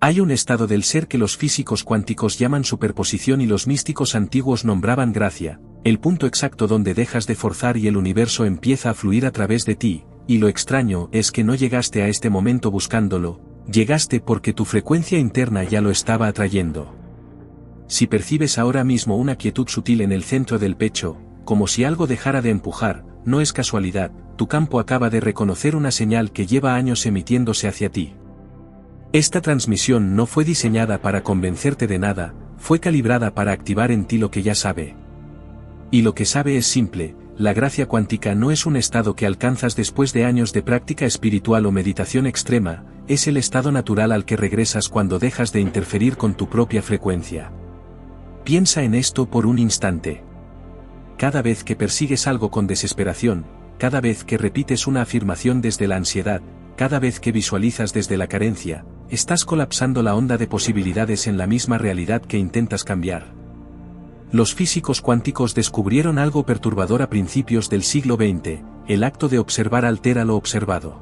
Hay un estado del ser que los físicos cuánticos llaman superposición y los místicos antiguos nombraban gracia, el punto exacto donde dejas de forzar y el universo empieza a fluir a través de ti, y lo extraño es que no llegaste a este momento buscándolo, llegaste porque tu frecuencia interna ya lo estaba atrayendo. Si percibes ahora mismo una quietud sutil en el centro del pecho, como si algo dejara de empujar, no es casualidad, tu campo acaba de reconocer una señal que lleva años emitiéndose hacia ti. Esta transmisión no fue diseñada para convencerte de nada, fue calibrada para activar en ti lo que ya sabe. Y lo que sabe es simple, la gracia cuántica no es un estado que alcanzas después de años de práctica espiritual o meditación extrema, es el estado natural al que regresas cuando dejas de interferir con tu propia frecuencia. Piensa en esto por un instante. Cada vez que persigues algo con desesperación, cada vez que repites una afirmación desde la ansiedad, cada vez que visualizas desde la carencia, estás colapsando la onda de posibilidades en la misma realidad que intentas cambiar. Los físicos cuánticos descubrieron algo perturbador a principios del siglo XX, el acto de observar altera lo observado.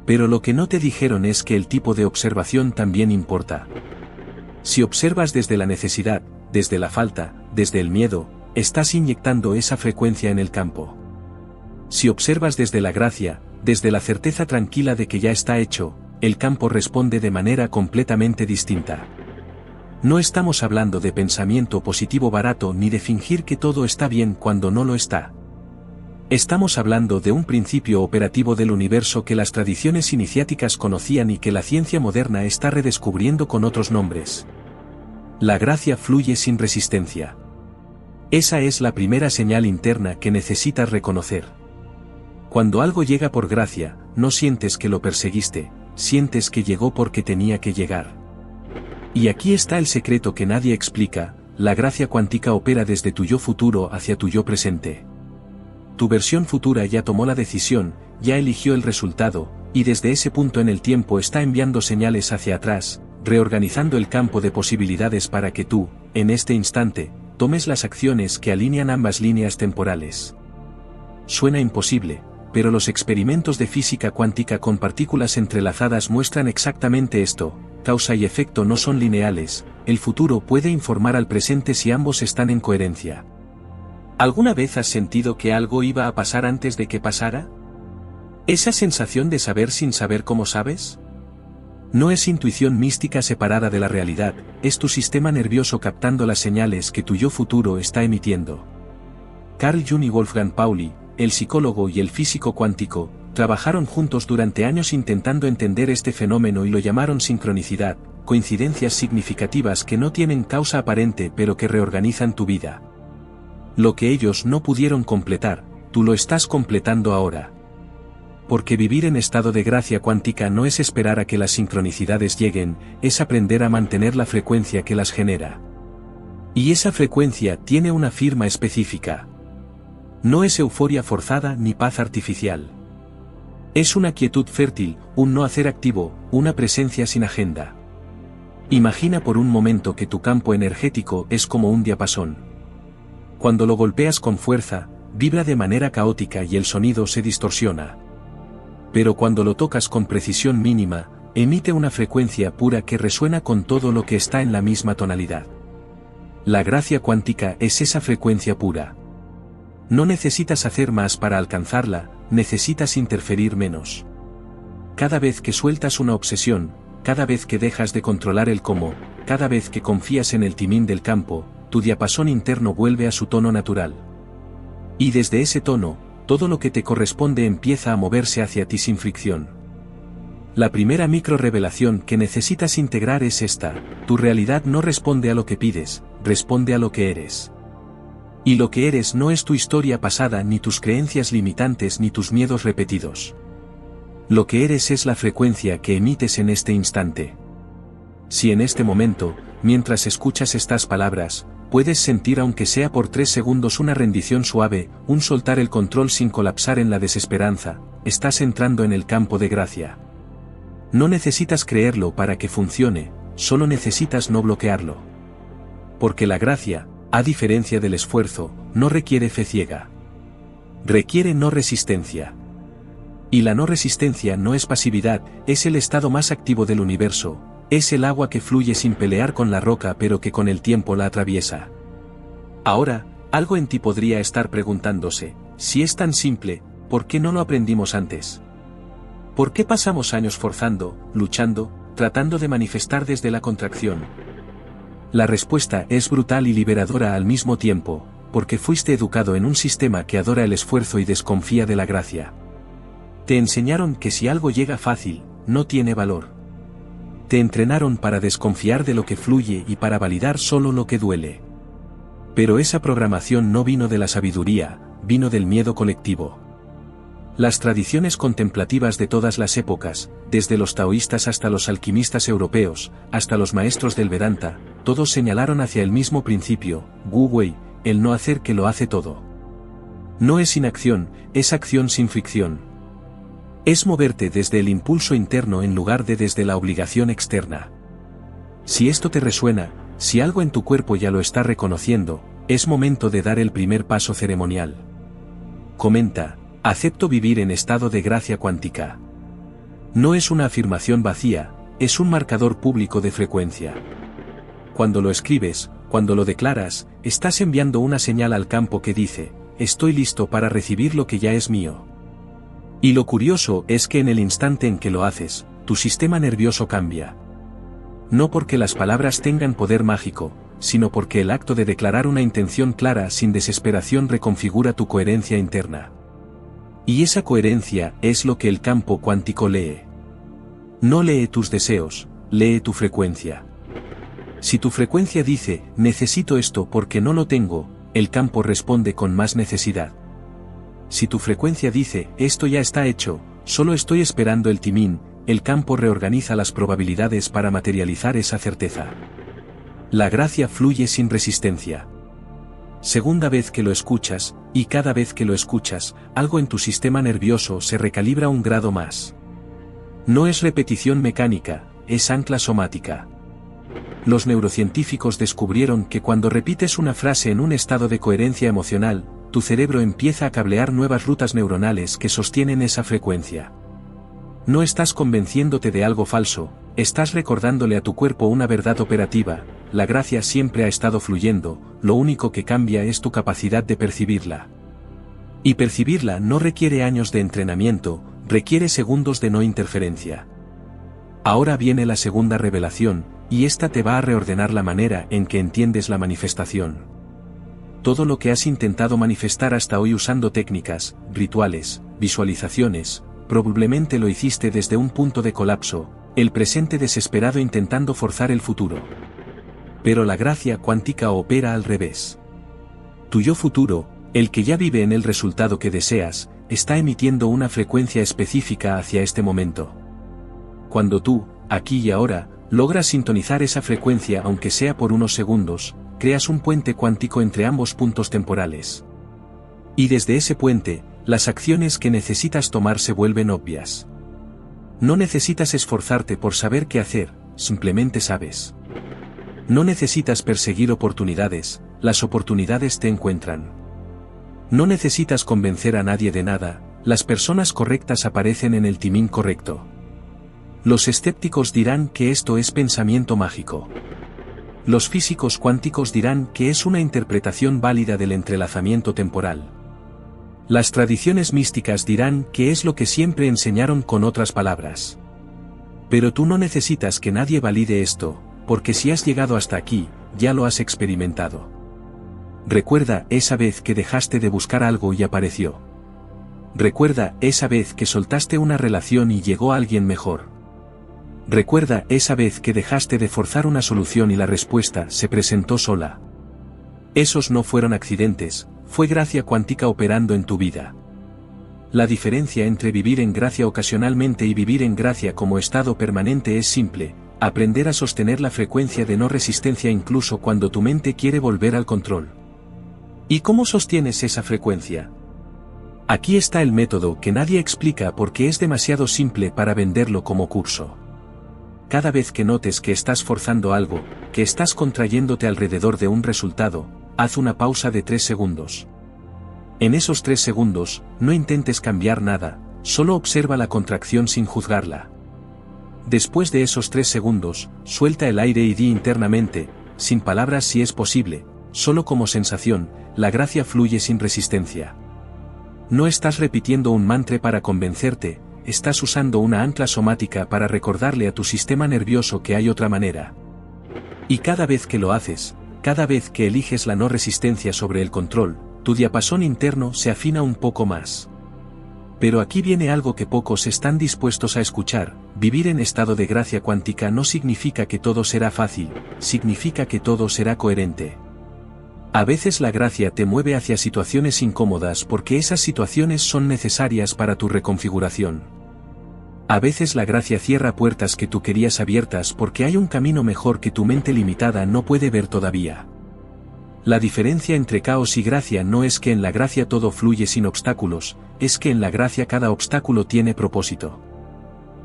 Pero lo que no te dijeron es que el tipo de observación también importa. Si observas desde la necesidad, desde la falta, desde el miedo, estás inyectando esa frecuencia en el campo. Si observas desde la gracia, desde la certeza tranquila de que ya está hecho, el campo responde de manera completamente distinta. No estamos hablando de pensamiento positivo barato ni de fingir que todo está bien cuando no lo está. Estamos hablando de un principio operativo del universo que las tradiciones iniciáticas conocían y que la ciencia moderna está redescubriendo con otros nombres. La gracia fluye sin resistencia. Esa es la primera señal interna que necesitas reconocer. Cuando algo llega por gracia, no sientes que lo perseguiste, sientes que llegó porque tenía que llegar. Y aquí está el secreto que nadie explica, la gracia cuántica opera desde tu yo futuro hacia tu yo presente. Tu versión futura ya tomó la decisión, ya eligió el resultado, y desde ese punto en el tiempo está enviando señales hacia atrás, reorganizando el campo de posibilidades para que tú, en este instante, tomes las acciones que alinean ambas líneas temporales. Suena imposible, pero los experimentos de física cuántica con partículas entrelazadas muestran exactamente esto, causa y efecto no son lineales, el futuro puede informar al presente si ambos están en coherencia. ¿Alguna vez has sentido que algo iba a pasar antes de que pasara? ¿Esa sensación de saber sin saber cómo sabes? No es intuición mística separada de la realidad, es tu sistema nervioso captando las señales que tu yo futuro está emitiendo. Carl Jung y Wolfgang Pauli, el psicólogo y el físico cuántico, trabajaron juntos durante años intentando entender este fenómeno y lo llamaron sincronicidad, coincidencias significativas que no tienen causa aparente pero que reorganizan tu vida. Lo que ellos no pudieron completar, tú lo estás completando ahora. Porque vivir en estado de gracia cuántica no es esperar a que las sincronicidades lleguen, es aprender a mantener la frecuencia que las genera. Y esa frecuencia tiene una firma específica. No es euforia forzada ni paz artificial. Es una quietud fértil, un no hacer activo, una presencia sin agenda. Imagina por un momento que tu campo energético es como un diapasón. Cuando lo golpeas con fuerza, vibra de manera caótica y el sonido se distorsiona. Pero cuando lo tocas con precisión mínima, emite una frecuencia pura que resuena con todo lo que está en la misma tonalidad. La gracia cuántica es esa frecuencia pura. No necesitas hacer más para alcanzarla, necesitas interferir menos. Cada vez que sueltas una obsesión, cada vez que dejas de controlar el cómo, cada vez que confías en el timón del campo, tu diapasón interno vuelve a su tono natural. Y desde ese tono, todo lo que te corresponde empieza a moverse hacia ti sin fricción. La primera micro revelación que necesitas integrar es esta: tu realidad no responde a lo que pides, responde a lo que eres. Y lo que eres no es tu historia pasada ni tus creencias limitantes ni tus miedos repetidos. Lo que eres es la frecuencia que emites en este instante. Si en este momento, mientras escuchas estas palabras, puedes sentir aunque sea por 3 segundos una rendición suave, un soltar el control sin colapsar en la desesperanza, estás entrando en el campo de gracia. No necesitas creerlo para que funcione, solo necesitas no bloquearlo. Porque la gracia, a diferencia del esfuerzo, no requiere fe ciega. Requiere no resistencia. Y la no resistencia no es pasividad, es el estado más activo del universo, Es el agua que fluye sin pelear con la roca pero que con el tiempo la atraviesa. Ahora, algo en ti podría estar preguntándose, si es tan simple, ¿por qué no lo aprendimos antes? ¿Por qué pasamos años forzando, luchando, tratando de manifestar desde la contracción? La respuesta es brutal y liberadora al mismo tiempo, porque fuiste educado en un sistema que adora el esfuerzo y desconfía de la gracia. Te enseñaron que si algo llega fácil, no tiene valor. Te entrenaron para desconfiar de lo que fluye y para validar solo lo que duele. Pero esa programación no vino de la sabiduría, vino del miedo colectivo. Las tradiciones contemplativas de todas las épocas, desde los taoístas hasta los alquimistas europeos, hasta los maestros del Vedanta, todos señalaron hacia el mismo principio, Wu Wei, el no hacer que lo hace todo. No es inacción, es acción sin fricción. Es moverte desde el impulso interno en lugar de desde la obligación externa. Si esto te resuena, si algo en tu cuerpo ya lo está reconociendo, es momento de dar el primer paso ceremonial. Comenta, acepto vivir en estado de gracia cuántica. No es una afirmación vacía, es un marcador público de frecuencia. Cuando lo escribes, cuando lo declaras, estás enviando una señal al campo que dice, estoy listo para recibir lo que ya es mío. Y lo curioso es que en el instante en que lo haces, tu sistema nervioso cambia. No porque las palabras tengan poder mágico, sino porque el acto de declarar una intención clara sin desesperación reconfigura tu coherencia interna. Y esa coherencia es lo que el campo cuántico lee. No lee tus deseos, lee tu frecuencia. Si tu frecuencia dice, necesito esto porque no lo tengo, el campo responde con más necesidad. Si tu frecuencia dice, esto ya está hecho, solo estoy esperando el timín, el campo reorganiza las probabilidades para materializar esa certeza. La gracia fluye sin resistencia. Segunda vez que lo escuchas, y cada vez que lo escuchas, algo en tu sistema nervioso se recalibra un grado más. No es repetición mecánica, es ancla somática. Los neurocientíficos descubrieron que cuando repites una frase en un estado de coherencia emocional, tu cerebro empieza a cablear nuevas rutas neuronales que sostienen esa frecuencia. No estás convenciéndote de algo falso, estás recordándole a tu cuerpo una verdad operativa, la gracia siempre ha estado fluyendo, lo único que cambia es tu capacidad de percibirla. Y percibirla no requiere años de entrenamiento, requiere segundos de no interferencia. Ahora viene la segunda revelación, y esta te va a reordenar la manera en que entiendes la manifestación. Todo lo que has intentado manifestar hasta hoy usando técnicas, rituales, visualizaciones, probablemente lo hiciste desde un punto de colapso, el presente desesperado intentando forzar el futuro. Pero la gracia cuántica opera al revés. Tu yo futuro, el que ya vive en el resultado que deseas, está emitiendo una frecuencia específica hacia este momento. Cuando tú, aquí y ahora, logras sintonizar esa frecuencia aunque sea por unos segundos, creas un puente cuántico entre ambos puntos temporales. Y desde ese puente, las acciones que necesitas tomar se vuelven obvias. No necesitas esforzarte por saber qué hacer, simplemente sabes. No necesitas perseguir oportunidades, las oportunidades te encuentran. No necesitas convencer a nadie de nada, las personas correctas aparecen en el timín correcto. Los escépticos dirán que esto es pensamiento mágico. Los físicos cuánticos dirán que es una interpretación válida del entrelazamiento temporal. Las tradiciones místicas dirán que es lo que siempre enseñaron con otras palabras. Pero tú no necesitas que nadie valide esto, porque si has llegado hasta aquí, ya lo has experimentado. Recuerda esa vez que dejaste de buscar algo y apareció. Recuerda esa vez que soltaste una relación y llegó alguien mejor. Recuerda esa vez que dejaste de forzar una solución y la respuesta se presentó sola. Esos no fueron accidentes, fue gracia cuántica operando en tu vida. La diferencia entre vivir en gracia ocasionalmente y vivir en gracia como estado permanente es simple, aprender a sostener la frecuencia de no resistencia incluso cuando tu mente quiere volver al control. ¿Y cómo sostienes esa frecuencia? Aquí está el método que nadie explica porque es demasiado simple para venderlo como curso. Cada vez que notes que estás forzando algo, que estás contrayéndote alrededor de un resultado, haz una pausa de 3 segundos. En esos 3 segundos, no intentes cambiar nada, solo observa la contracción sin juzgarla. Después de esos 3 segundos, suelta el aire y di internamente, sin palabras si es posible, solo como sensación, la gracia fluye sin resistencia. No estás repitiendo un mantra para convencerte, estás usando una ancla somática para recordarle a tu sistema nervioso que hay otra manera. Y cada vez que lo haces, cada vez que eliges la no resistencia sobre el control, tu diapasón interno se afina un poco más. Pero aquí viene algo que pocos están dispuestos a escuchar: vivir en estado de gracia cuántica no significa que todo será fácil, significa que todo será coherente. A veces la gracia te mueve hacia situaciones incómodas porque esas situaciones son necesarias para tu reconfiguración. A veces la gracia cierra puertas que tú querías abiertas porque hay un camino mejor que tu mente limitada no puede ver todavía. La diferencia entre caos y gracia no es que en la gracia todo fluye sin obstáculos, es que en la gracia cada obstáculo tiene propósito.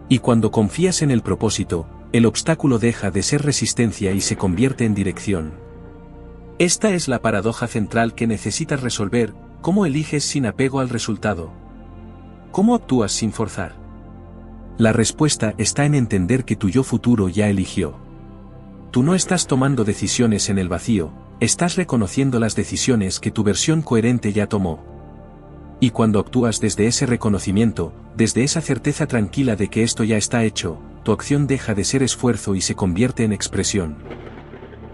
Y cuando confías en el propósito, el obstáculo deja de ser resistencia y se convierte en dirección. Esta es la paradoja central que necesitas resolver: ¿cómo eliges sin apego al resultado? ¿Cómo actúas sin forzar? La respuesta está en entender que tu yo futuro ya eligió. Tú no estás tomando decisiones en el vacío, estás reconociendo las decisiones que tu versión coherente ya tomó. Y cuando actúas desde ese reconocimiento, desde esa certeza tranquila de que esto ya está hecho, tu acción deja de ser esfuerzo y se convierte en expresión.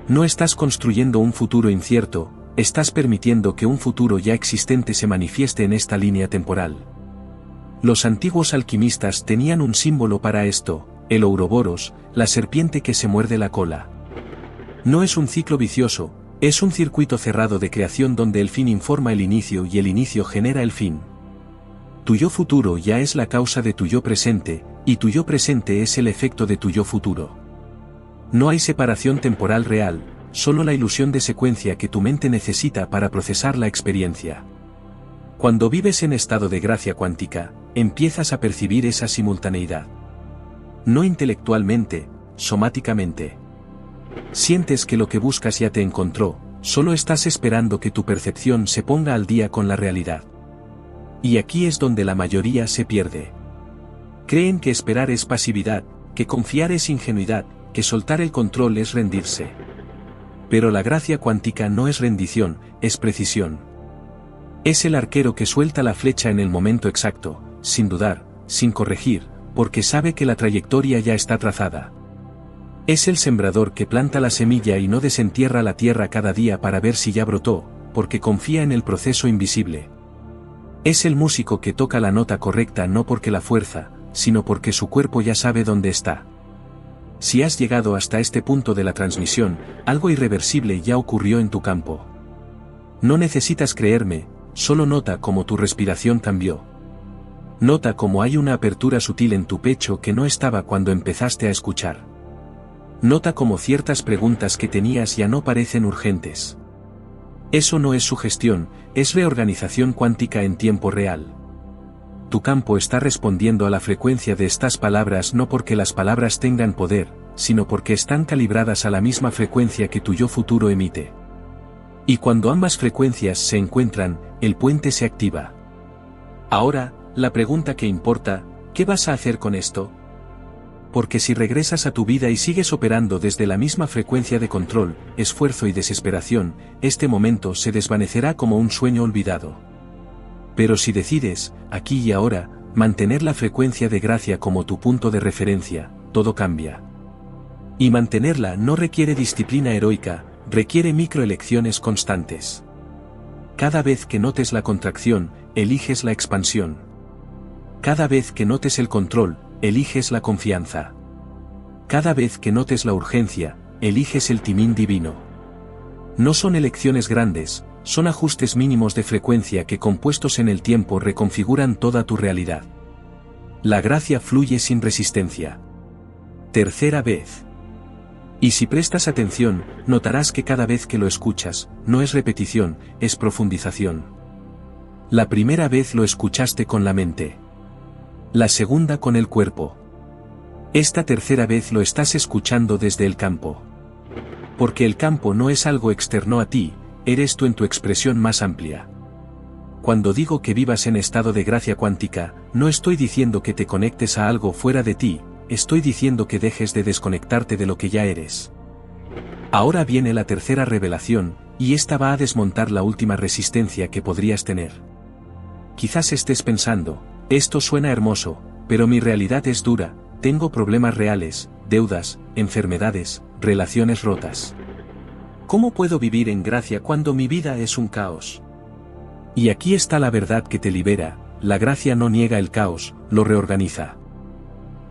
No estás construyendo un futuro incierto, estás permitiendo que un futuro ya existente se manifieste en esta línea temporal. Los antiguos alquimistas tenían un símbolo para esto: el ouroboros, la serpiente que se muerde la cola. No es un ciclo vicioso, es un circuito cerrado de creación donde el fin informa el inicio y el inicio genera el fin. Tu yo futuro ya es la causa de tu yo presente, y tu yo presente es el efecto de tu yo futuro. No hay separación temporal real, solo la ilusión de secuencia que tu mente necesita para procesar la experiencia. Cuando vives en estado de gracia cuántica, empiezas a percibir esa simultaneidad. No intelectualmente, somáticamente. Sientes que lo que buscas ya te encontró, solo estás esperando que tu percepción se ponga al día con la realidad. Y aquí es donde la mayoría se pierde. Creen que esperar es pasividad, que confiar es ingenuidad, que soltar el control es rendirse. Pero la gracia cuántica no es rendición, es precisión. Es el arquero que suelta la flecha en el momento exacto, sin dudar, sin corregir, porque sabe que la trayectoria ya está trazada. Es el sembrador que planta la semilla y no desentierra la tierra cada día para ver si ya brotó, porque confía en el proceso invisible. Es el músico que toca la nota correcta no porque la fuerza, sino porque su cuerpo ya sabe dónde está. Si has llegado hasta este punto de la transmisión, algo irreversible ya ocurrió en tu campo. No necesitas creerme, solo nota cómo tu respiración cambió. Nota cómo hay una apertura sutil en tu pecho que no estaba cuando empezaste a escuchar. Nota cómo ciertas preguntas que tenías ya no parecen urgentes. Eso no es sugestión, es reorganización cuántica en tiempo real. Tu campo está respondiendo a la frecuencia de estas palabras no porque las palabras tengan poder, sino porque están calibradas a la misma frecuencia que tu yo futuro emite. Y cuando ambas frecuencias se encuentran, el puente se activa. Ahora, la pregunta que importa: ¿qué vas a hacer con esto? Porque si regresas a tu vida y sigues operando desde la misma frecuencia de control, esfuerzo y desesperación, este momento se desvanecerá como un sueño olvidado. Pero si decides, aquí y ahora, mantener la frecuencia de gracia como tu punto de referencia, todo cambia. Y mantenerla no requiere disciplina heroica, requiere microelecciones constantes. Cada vez que notes la contracción, eliges la expansión. Cada vez que notes el control, eliges la confianza. Cada vez que notes la urgencia, eliges el timín divino. No son elecciones grandes, son ajustes mínimos de frecuencia que compuestos en el tiempo reconfiguran toda tu realidad. La gracia fluye sin resistencia. Tercera vez. Y si prestas atención, notarás que cada vez que lo escuchas, no es repetición, es profundización. La primera vez lo escuchaste con la mente. La segunda con el cuerpo. Esta tercera vez lo estás escuchando desde el campo. Porque el campo no es algo externo a ti, eres tú en tu expresión más amplia. Cuando digo que vivas en estado de gracia cuántica, no estoy diciendo que te conectes a algo fuera de ti, estoy diciendo que dejes de desconectarte de lo que ya eres. Ahora viene la tercera revelación, y esta va a desmontar la última resistencia que podrías tener. Quizás estés pensando, esto suena hermoso, pero mi realidad es dura, tengo problemas reales, deudas, enfermedades, relaciones rotas. ¿Cómo puedo vivir en gracia cuando mi vida es un caos? Y aquí está la verdad que te libera, la gracia no niega el caos, lo reorganiza.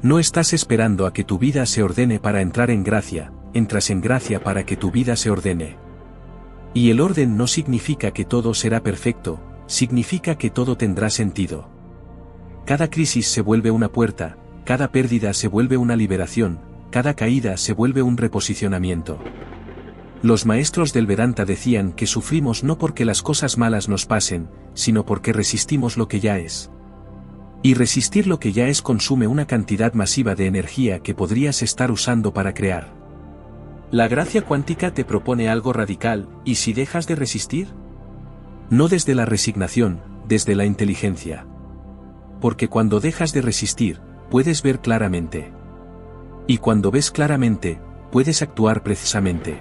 No estás esperando a que tu vida se ordene para entrar en gracia, entras en gracia para que tu vida se ordene. Y el orden no significa que todo será perfecto, significa que todo tendrá sentido. Cada crisis se vuelve una puerta, cada pérdida se vuelve una liberación, cada caída se vuelve un reposicionamiento. Los maestros del Vedanta decían que sufrimos no porque las cosas malas nos pasen, sino porque resistimos lo que ya es. Y resistir lo que ya es consume una cantidad masiva de energía que podrías estar usando para crear. La gracia cuántica te propone algo radical, ¿y si dejas de resistir? No desde la resignación, desde la inteligencia. Porque cuando dejas de resistir, puedes ver claramente. Y cuando ves claramente, puedes actuar precisamente.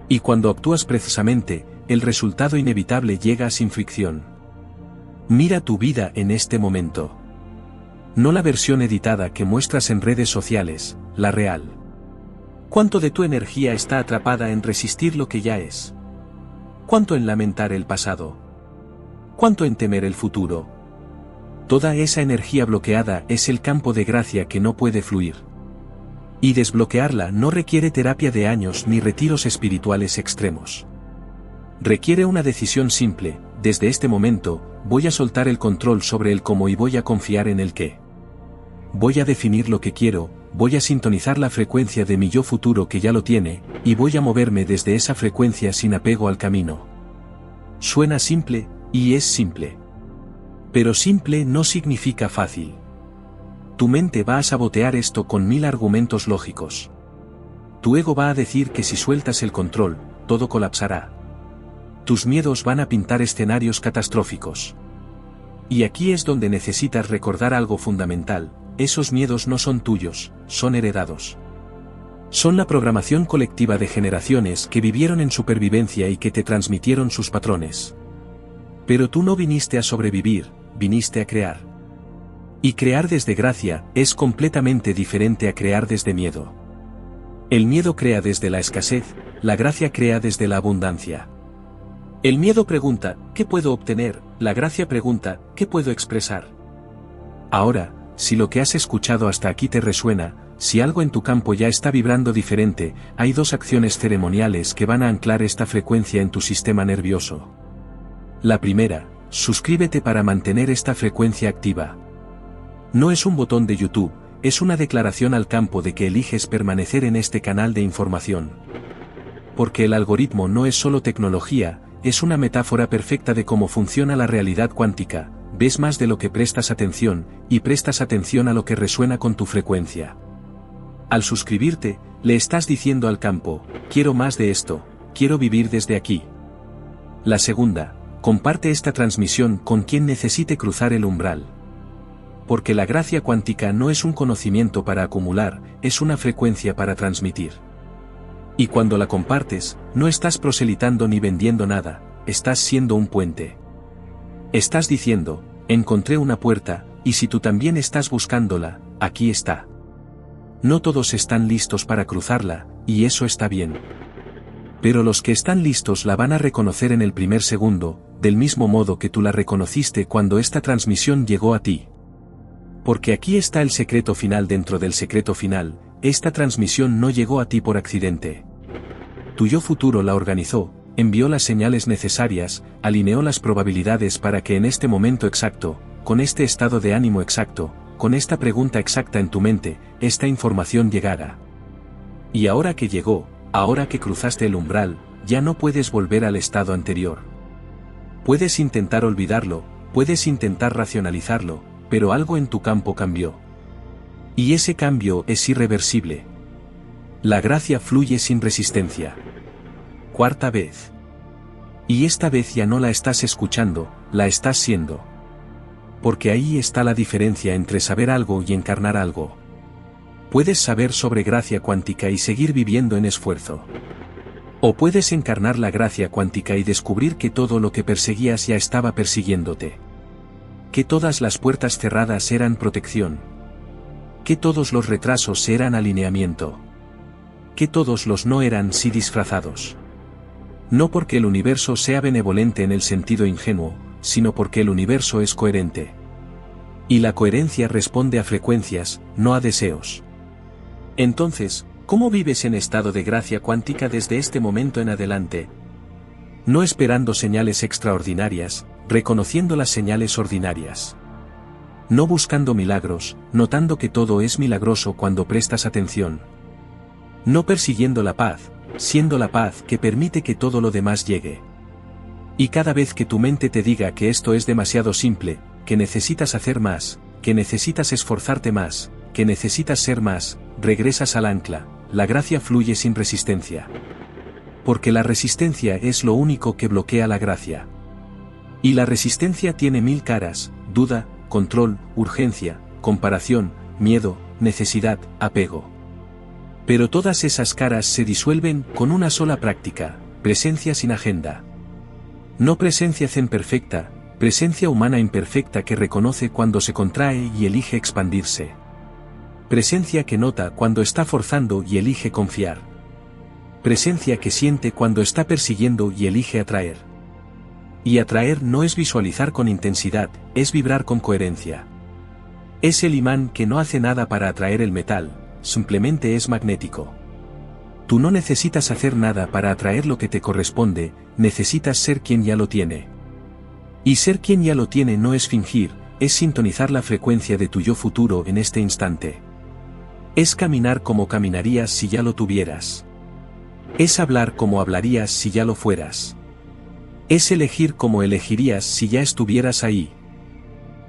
Y cuando actúas precisamente, el resultado inevitable llega sin fricción. Mira tu vida en este momento. No la versión editada que muestras en redes sociales, la real. ¿Cuánto de tu energía está atrapada en resistir lo que ya es? ¿Cuánto en lamentar el pasado? ¿Cuánto en temer el futuro? Toda esa energía bloqueada es el campo de gracia que no puede fluir. Y desbloquearla no requiere terapia de años ni retiros espirituales extremos. Requiere una decisión simple, desde este momento, voy a soltar el control sobre el cómo y voy a confiar en el qué. Voy a definir lo que quiero, voy a sintonizar la frecuencia de mi yo futuro que ya lo tiene, y voy a moverme desde esa frecuencia sin apego al camino. Suena simple, y es simple. Pero simple no significa fácil. Tu mente va a sabotear esto con 1000 argumentos lógicos. Tu ego va a decir que si sueltas el control, todo colapsará. Tus miedos van a pintar escenarios catastróficos. Y aquí es donde necesitas recordar algo fundamental, esos miedos no son tuyos, son heredados. Son la programación colectiva de generaciones que vivieron en supervivencia y que te transmitieron sus patrones. Pero tú no viniste a sobrevivir, viniste a crear. Y crear desde gracia es completamente diferente a crear desde miedo. El miedo crea desde la escasez, la gracia crea desde la abundancia. El miedo pregunta, ¿qué puedo obtener? La gracia pregunta, ¿qué puedo expresar? Ahora, si lo que has escuchado hasta aquí te resuena, si algo en tu campo ya está vibrando diferente, hay 2 acciones ceremoniales que van a anclar esta frecuencia en tu sistema nervioso. La primera, suscríbete para mantener esta frecuencia activa. No es un botón de YouTube, es una declaración al campo de que eliges permanecer en este canal de información. Porque el algoritmo no es solo tecnología, es una metáfora perfecta de cómo funciona la realidad cuántica, ves más de lo que prestas atención, y prestas atención a lo que resuena con tu frecuencia. Al suscribirte, le estás diciendo al campo, quiero más de esto, quiero vivir desde aquí. La segunda, comparte esta transmisión con quien necesite cruzar el umbral. Porque la gracia cuántica no es un conocimiento para acumular, es una frecuencia para transmitir. Y cuando la compartes, no estás proselitando ni vendiendo nada, estás siendo un puente. Estás diciendo, encontré una puerta, y si tú también estás buscándola, aquí está. No todos están listos para cruzarla, y eso está bien. Pero los que están listos la van a reconocer en el primer segundo, del mismo modo que tú la reconociste cuando esta transmisión llegó a ti. Porque aquí está el secreto final dentro del secreto final, esta transmisión no llegó a ti por accidente. Tu yo futuro la organizó, envió las señales necesarias, alineó las probabilidades para que en este momento exacto, con este estado de ánimo exacto, con esta pregunta exacta en tu mente, esta información llegara. Y ahora que llegó, ahora que cruzaste el umbral, ya no puedes volver al estado anterior. Puedes intentar olvidarlo, puedes intentar racionalizarlo, pero algo en tu campo cambió. Y ese cambio es irreversible. La gracia fluye sin resistencia. Cuarta vez. Y esta vez ya no la estás escuchando, la estás siendo. Porque ahí está la diferencia entre saber algo y encarnar algo. Puedes saber sobre gracia cuántica y seguir viviendo en esfuerzo. O puedes encarnar la gracia cuántica y descubrir que todo lo que perseguías ya estaba persiguiéndote. Que todas las puertas cerradas eran protección. Que todos los retrasos eran alineamiento. Que todos los no eran sí disfrazados. No porque el universo sea benevolente en el sentido ingenuo, sino porque el universo es coherente. Y la coherencia responde a frecuencias, no a deseos. Entonces, ¿cómo vives en estado de gracia cuántica desde este momento en adelante? No esperando señales extraordinarias, reconociendo las señales ordinarias. No buscando milagros, notando que todo es milagroso cuando prestas atención. No persiguiendo la paz, siendo la paz que permite que todo lo demás llegue. Y cada vez que tu mente te diga que esto es demasiado simple, que necesitas hacer más, que necesitas esforzarte más, que necesitas ser más, regresas al ancla, la gracia fluye sin resistencia. Porque la resistencia es lo único que bloquea la gracia. Y la resistencia tiene 1000 caras: duda, control, urgencia, comparación, miedo, necesidad, apego. Pero todas esas caras se disuelven con una sola práctica: presencia sin agenda. No presencia zen perfecta, presencia humana imperfecta que reconoce cuando se contrae y elige expandirse. Presencia que nota cuando está forzando y elige confiar. Presencia que siente cuando está persiguiendo y elige atraer. Y atraer no es visualizar con intensidad, es vibrar con coherencia. Es el imán que no hace nada para atraer el metal, simplemente es magnético. Tú no necesitas hacer nada para atraer lo que te corresponde, necesitas ser quien ya lo tiene. Y ser quien ya lo tiene no es fingir, es sintonizar la frecuencia de tu yo futuro en este instante. Es caminar como caminarías si ya lo tuvieras. Es hablar como hablarías si ya lo fueras. Es elegir como elegirías si ya estuvieras ahí.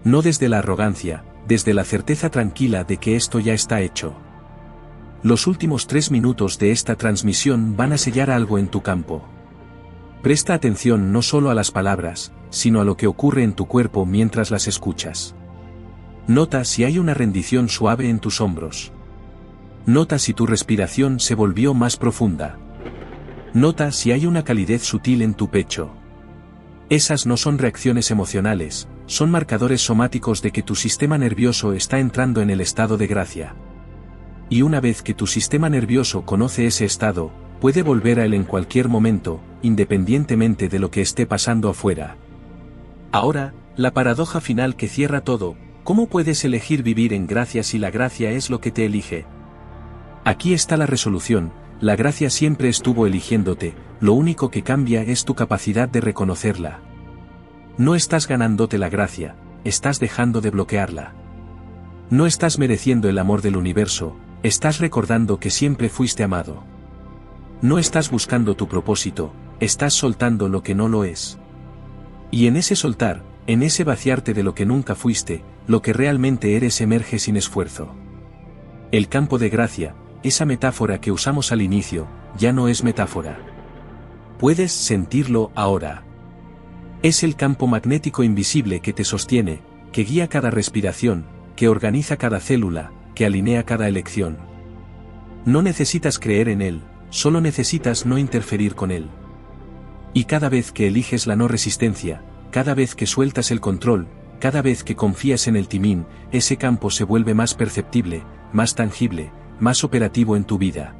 No desde la arrogancia, desde la certeza tranquila de que esto ya está hecho. Los últimos 3 minutos de esta transmisión van a sellar algo en tu campo. Presta atención no solo a las palabras, sino a lo que ocurre en tu cuerpo mientras las escuchas. Nota si hay una rendición suave en tus hombros. Nota si tu respiración se volvió más profunda. Nota si hay una calidez sutil en tu pecho. Esas no son reacciones emocionales, son marcadores somáticos de que tu sistema nervioso está entrando en el estado de gracia. Y una vez que tu sistema nervioso conoce ese estado, puede volver a él en cualquier momento, independientemente de lo que esté pasando afuera. Ahora, la paradoja final que cierra todo: ¿cómo puedes elegir vivir en gracia si la gracia es lo que te elige? Aquí está la resolución: la gracia siempre estuvo eligiéndote, lo único que cambia es tu capacidad de reconocerla. No estás ganándote la gracia, estás dejando de bloquearla. No estás mereciendo el amor del universo, estás recordando que siempre fuiste amado. No estás buscando tu propósito, estás soltando lo que no lo es. Y en ese soltar, en ese vaciarte de lo que nunca fuiste, lo que realmente eres emerge sin esfuerzo. El campo de gracia, esa metáfora que usamos al inicio, ya no es metáfora. Puedes sentirlo ahora. Es el campo magnético invisible que te sostiene, que guía cada respiración, que organiza cada célula, que alinea cada elección. No necesitas creer en él, solo necesitas no interferir con él. Y cada vez que eliges la no resistencia, cada vez que sueltas el control, cada vez que confías en el timín, ese campo se vuelve más perceptible, más tangible, más operativo en tu vida.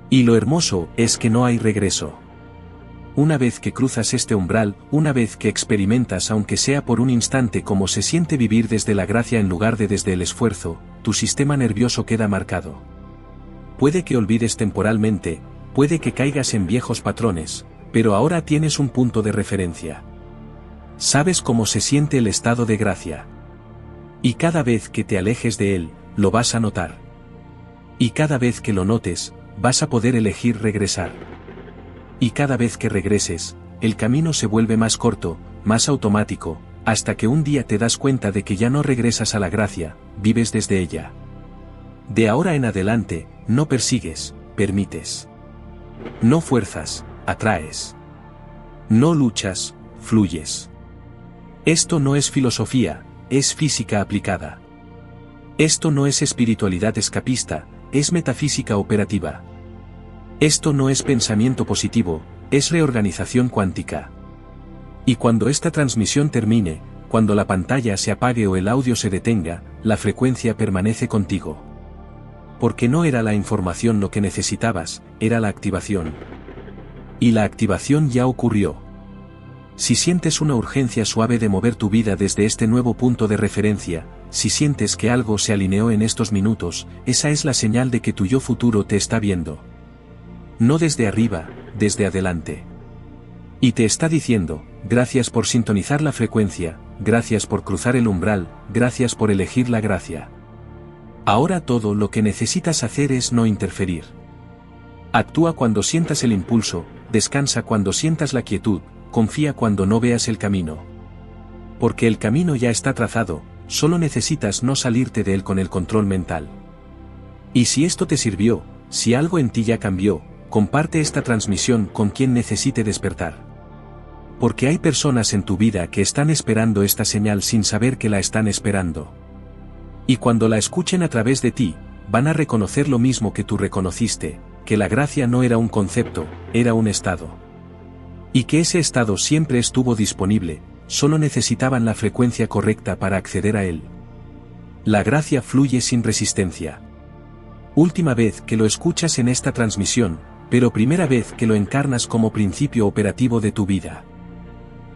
Y lo hermoso es que no hay regreso. Una vez que cruzas este umbral, una vez que experimentas aunque sea por un instante cómo se siente vivir desde la gracia en lugar de desde el esfuerzo, tu sistema nervioso queda marcado. Puede que olvides temporalmente, puede que caigas en viejos patrones, pero ahora tienes un punto de referencia. Sabes cómo se siente el estado de gracia. Y cada vez que te alejes de él, lo vas a notar. Y cada vez que lo notes, vas a poder elegir regresar. Y cada vez que regreses, el camino se vuelve más corto, más automático, hasta que un día te das cuenta de que ya no regresas a la gracia, vives desde ella. De ahora en adelante, no persigues, permites. No fuerzas, atraes. No luchas, fluyes. Esto no es filosofía, es física aplicada. Esto no es espiritualidad escapista, es metafísica operativa. Esto no es pensamiento positivo, es reorganización cuántica. Y cuando esta transmisión termine, cuando la pantalla se apague o el audio se detenga, la frecuencia permanece contigo. Porque no era la información lo que necesitabas, era la activación. Y la activación ya ocurrió. Si sientes una urgencia suave de mover tu vida desde este nuevo punto de referencia, si sientes que algo se alineó en estos minutos, esa es la señal de que tu yo futuro te está viendo. No desde arriba, desde adelante. Y te está diciendo, gracias por sintonizar la frecuencia, gracias por cruzar el umbral, gracias por elegir la gracia. Ahora todo lo que necesitas hacer es no interferir. Actúa cuando sientas el impulso, descansa cuando sientas la quietud, confía cuando no veas el camino. Porque el camino ya está trazado, solo necesitas no salirte de él con el control mental. Y si esto te sirvió, si algo en ti ya cambió, comparte esta transmisión con quien necesite despertar. Porque hay personas en tu vida que están esperando esta señal sin saber que la están esperando. Y cuando la escuchen a través de ti, van a reconocer lo mismo que tú reconociste, que la gracia no era un concepto, era un estado. Y que ese estado siempre estuvo disponible, solo necesitaban la frecuencia correcta para acceder a él. La gracia fluye sin resistencia. Última vez que lo escuchas en esta transmisión, pero primera vez que lo encarnas como principio operativo de tu vida.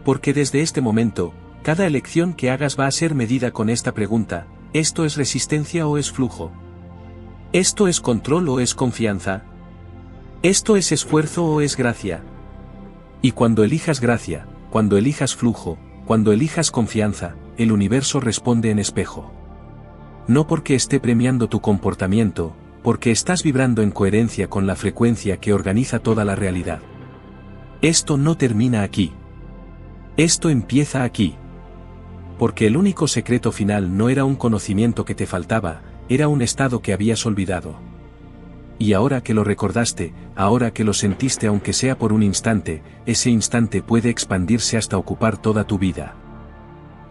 Porque desde este momento, cada elección que hagas va a ser medida con esta pregunta: ¿esto es resistencia o es flujo? ¿Esto es control o es confianza? ¿Esto es esfuerzo o es gracia? Y cuando elijas gracia, cuando elijas flujo, cuando elijas confianza, el universo responde en espejo. No porque esté premiando tu comportamiento, porque estás vibrando en coherencia con la frecuencia que organiza toda la realidad. Esto no termina aquí. Esto empieza aquí. Porque el único secreto final no era un conocimiento que te faltaba, era un estado que habías olvidado. Y ahora que lo recordaste, ahora que lo sentiste aunque sea por un instante, ese instante puede expandirse hasta ocupar toda tu vida.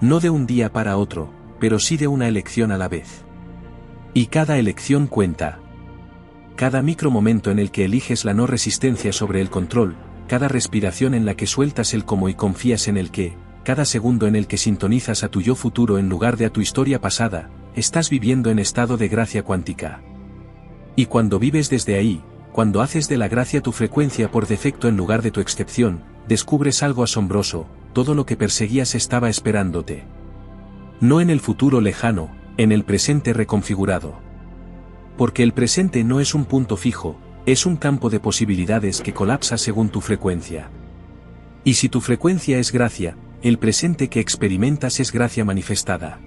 No de un día para otro, pero sí de una elección a la vez. Y cada elección cuenta. Cada micromomento en el que eliges la no resistencia sobre el control, cada respiración en la que sueltas el cómo y confías en el qué, cada segundo en el que sintonizas a tu yo futuro en lugar de a tu historia pasada, estás viviendo en estado de gracia cuántica. Y cuando vives desde ahí, cuando haces de la gracia tu frecuencia por defecto en lugar de tu excepción, descubres algo asombroso: todo lo que perseguías estaba esperándote. No en el futuro lejano, en el presente reconfigurado. Porque el presente no es un punto fijo, es un campo de posibilidades que colapsa según tu frecuencia. Y si tu frecuencia es gracia, el presente que experimentas es gracia manifestada.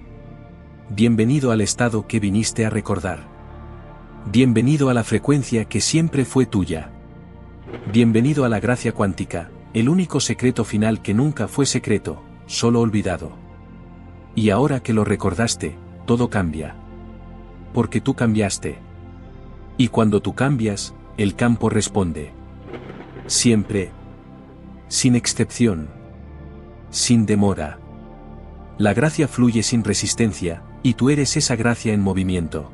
Bienvenido al estado que viniste a recordar. Bienvenido a la frecuencia que siempre fue tuya. Bienvenido a la gracia cuántica, el único secreto final que nunca fue secreto, solo olvidado. Y ahora que lo recordaste, todo cambia. Porque tú cambiaste. Y cuando tú cambias, el campo responde. Siempre. Sin excepción. Sin demora. La gracia fluye sin resistencia, y tú eres esa gracia en movimiento.